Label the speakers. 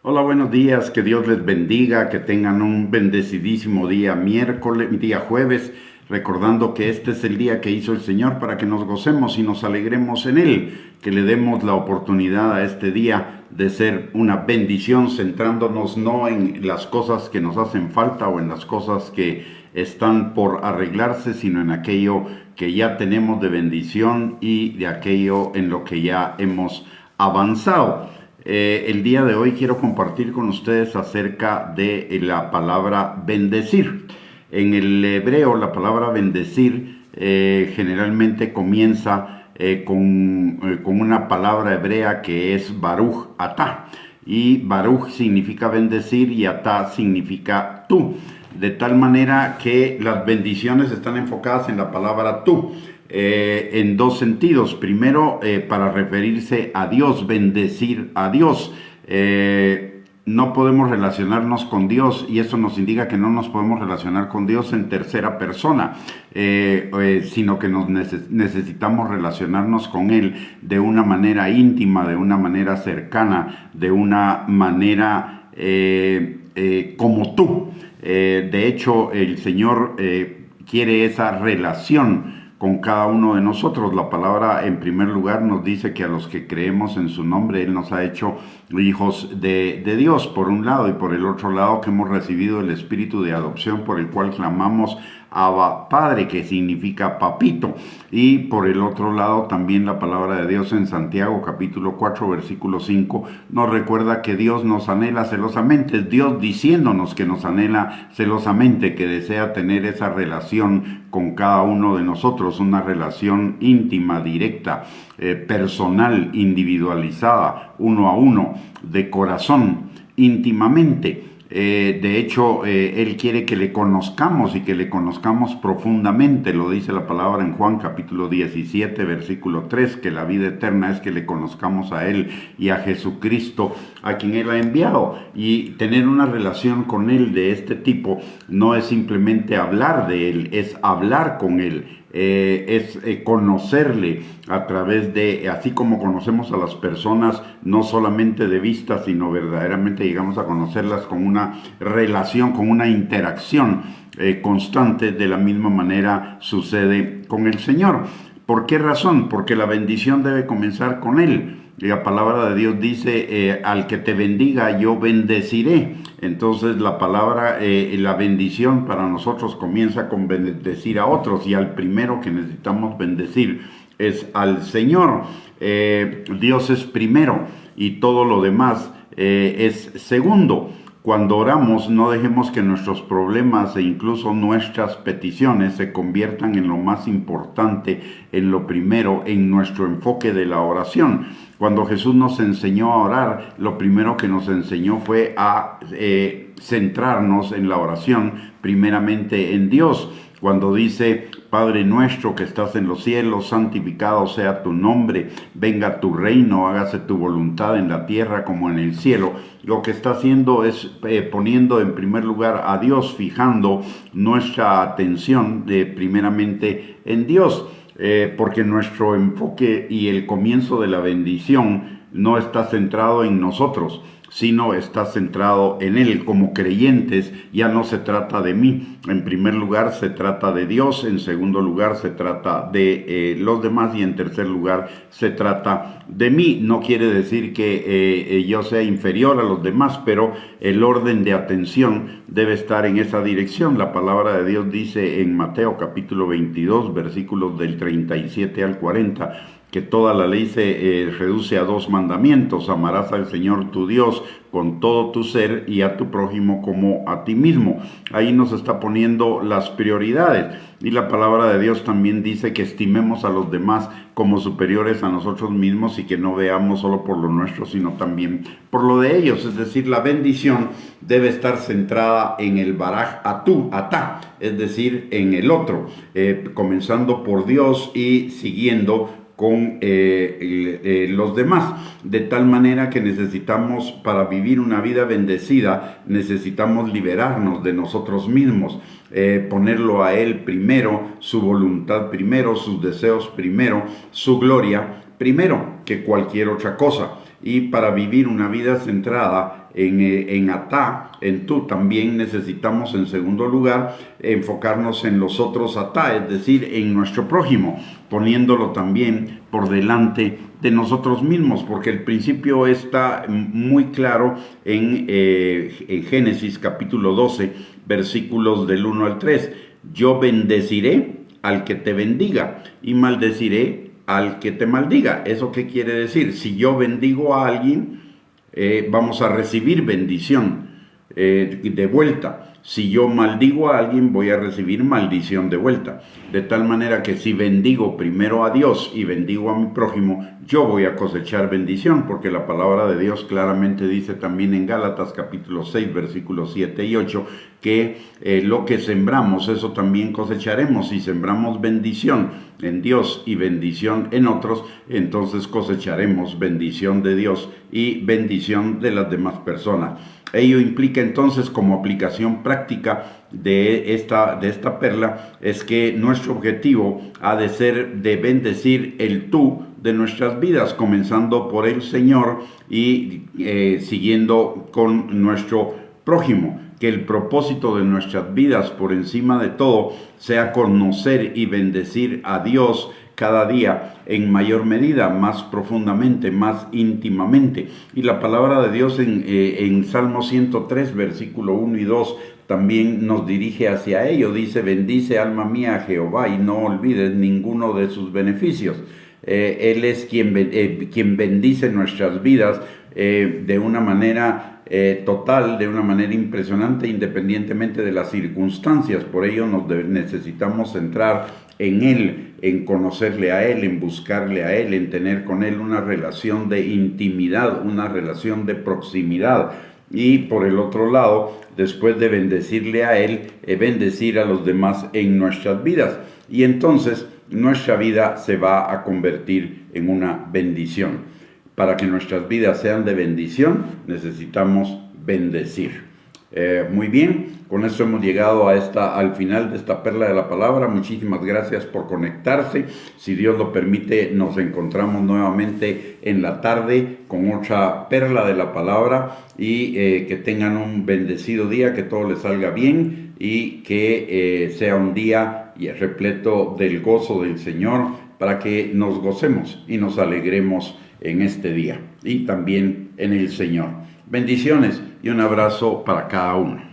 Speaker 1: Hola, buenos días, que Dios les bendiga, que tengan un bendecidísimo día miércoles, día jueves, recordando que este es el día que hizo el Señor para que nos gocemos y nos alegremos en Él, que le demos la oportunidad a este día de ser una bendición, centrándonos no en las cosas que nos hacen falta o en las cosas que están por arreglarse, sino en aquello que ya tenemos de bendición y de aquello en lo que ya hemos avanzado. El día de hoy quiero compartir con ustedes acerca de la palabra bendecir. En el hebreo la palabra bendecir generalmente comienza con una palabra hebrea que es Baruch Atah. Y Baruch significa bendecir y Atah significa tú. De tal manera que las bendiciones están enfocadas en la palabra tú. En dos sentidos. Primero, para referirse a Dios, bendecir a Dios. No podemos relacionarnos con Dios y eso nos indica que no nos podemos relacionar con Dios en tercera persona, sino que necesitamos relacionarnos con Él de una manera íntima, de una manera cercana, de una manera como tú. De hecho, el Señor quiere esa relación con cada uno de nosotros. La palabra en primer lugar nos dice que a los que creemos en su nombre, Él nos ha hecho hijos de Dios, por un lado, y por el otro lado que hemos recibido el espíritu de adopción por el cual clamamos Abba Padre, que significa papito. Y por el otro lado también la palabra de Dios en Santiago capítulo 4 versículo 5 nos recuerda que Dios nos anhela celosamente. Es Dios diciéndonos que nos anhela celosamente, que desea tener esa relación con cada uno de nosotros, una relación íntima, directa, personal, individualizada, uno a uno, de corazón, íntimamente. De hecho, Él quiere que le conozcamos y que le conozcamos profundamente. Lo dice la palabra en Juan capítulo 17, versículo 3, que la vida eterna es que le conozcamos a Él y a Jesucristo, a quien Él ha enviado. Y tener una relación con Él de este tipo no es simplemente hablar de Él, es hablar con Él. Es conocerle a través de, así como conocemos a las personas, no solamente de vista, sino verdaderamente llegamos a conocerlas con una relación, con una interacción constante. De la misma manera sucede con el Señor. ¿Por qué razón? Porque la bendición debe comenzar con Él. La palabra de Dios dice, al que te bendiga yo bendeciré. Entonces la palabra, la bendición para nosotros comienza con bendecir a otros, y al primero que necesitamos bendecir es al Señor. Dios es primero y todo lo demás es segundo. Cuando oramos, no dejemos que nuestros problemas e incluso nuestras peticiones se conviertan en lo más importante, en lo primero, en nuestro enfoque de la oración. Cuando Jesús nos enseñó a orar, lo primero que nos enseñó fue a centrarnos en la oración, primeramente en Dios. Cuando dice, Padre nuestro que estás en los cielos, santificado sea tu nombre, venga tu reino, hágase tu voluntad en la tierra como en el cielo. Lo que está haciendo es poniendo en primer lugar a Dios, fijando nuestra atención primeramente en Dios, porque nuestro enfoque y el comienzo de la bendición no está centrado en nosotros, sino está centrado en Él. Como creyentes ya no se trata de mí, en primer lugar se trata de Dios, en segundo lugar se trata de los demás y en tercer lugar se trata de mí. No quiere decir que yo sea inferior a los demás, pero el orden de atención debe estar en esa dirección. La palabra de Dios dice en Mateo capítulo 22 versículos del 37 al 40, que toda la ley se reduce a dos mandamientos: amarás al Señor tu Dios con todo tu ser y a tu prójimo como a ti mismo. Ahí nos está poniendo las prioridades. Y la palabra de Dios también dice que estimemos a los demás como superiores a nosotros mismos y que no veamos solo por lo nuestro, sino también por lo de ellos. Es decir, la bendición debe estar centrada en el baraj atá, es decir, en el otro, comenzando por Dios y siguiendo con los demás, de tal manera que necesitamos, para vivir una vida bendecida, necesitamos liberarnos de nosotros mismos, ponerlo a Él primero, su voluntad primero, sus deseos primero, su gloria primero que cualquier otra cosa. Y para vivir una vida centrada en atá, en tú, también necesitamos en segundo lugar enfocarnos en los otros atá, es decir, en nuestro prójimo, poniéndolo también por delante de nosotros mismos, porque el principio está muy claro en Génesis capítulo 12, versículos del 1 al 3. Yo bendeciré al que te bendiga y maldeciré al que te maldiga. ¿Eso qué quiere decir? Si yo bendigo a alguien, vamos a recibir bendición de vuelta. Si yo maldigo a alguien, voy a recibir maldición de vuelta. De tal manera que si bendigo primero a Dios y bendigo a mi prójimo, yo voy a cosechar bendición, porque la palabra de Dios claramente dice también en Gálatas capítulo 6, versículos 7 y 8, que lo que sembramos, eso también cosecharemos. Si sembramos bendición en Dios y bendición en otros, entonces cosecharemos bendición de Dios y bendición de las demás personas. Ello implica entonces, como aplicación práctica de esta perla, es que nuestro objetivo ha de ser de bendecir el tú de nuestras vidas, comenzando por el Señor y siguiendo con nuestro prójimo. Que el propósito de nuestras vidas, por encima de todo, sea conocer y bendecir a Dios cada día en mayor medida, más profundamente, más íntimamente. Y la palabra de Dios en Salmo 103, versículo 1 y 2, también nos dirige hacia ello. Dice: bendice alma mía a Jehová y no olvides ninguno de sus beneficios. Él es quien bendice nuestras vidas de una manera total, de una manera impresionante, independientemente de las circunstancias. Por ello necesitamos centrar en Él, en conocerle a Él, en buscarle a Él, en tener con Él una relación de intimidad, una relación de proximidad. Y por el otro lado, después de bendecirle a Él, bendecir a los demás en nuestras vidas. Y entonces nuestra vida se va a convertir en una bendición. Para que nuestras vidas sean de bendición, necesitamos bendecir. Muy bien, con esto hemos llegado al final de esta perla de la palabra. Muchísimas gracias por conectarse. Si Dios lo permite, nos encontramos nuevamente en la tarde con otra perla de la palabra, y que tengan un bendecido día, que todo les salga bien y que sea un día repleto del gozo del Señor, para que nos gocemos y nos alegremos en este día y también en el Señor. Bendiciones y un abrazo para cada uno.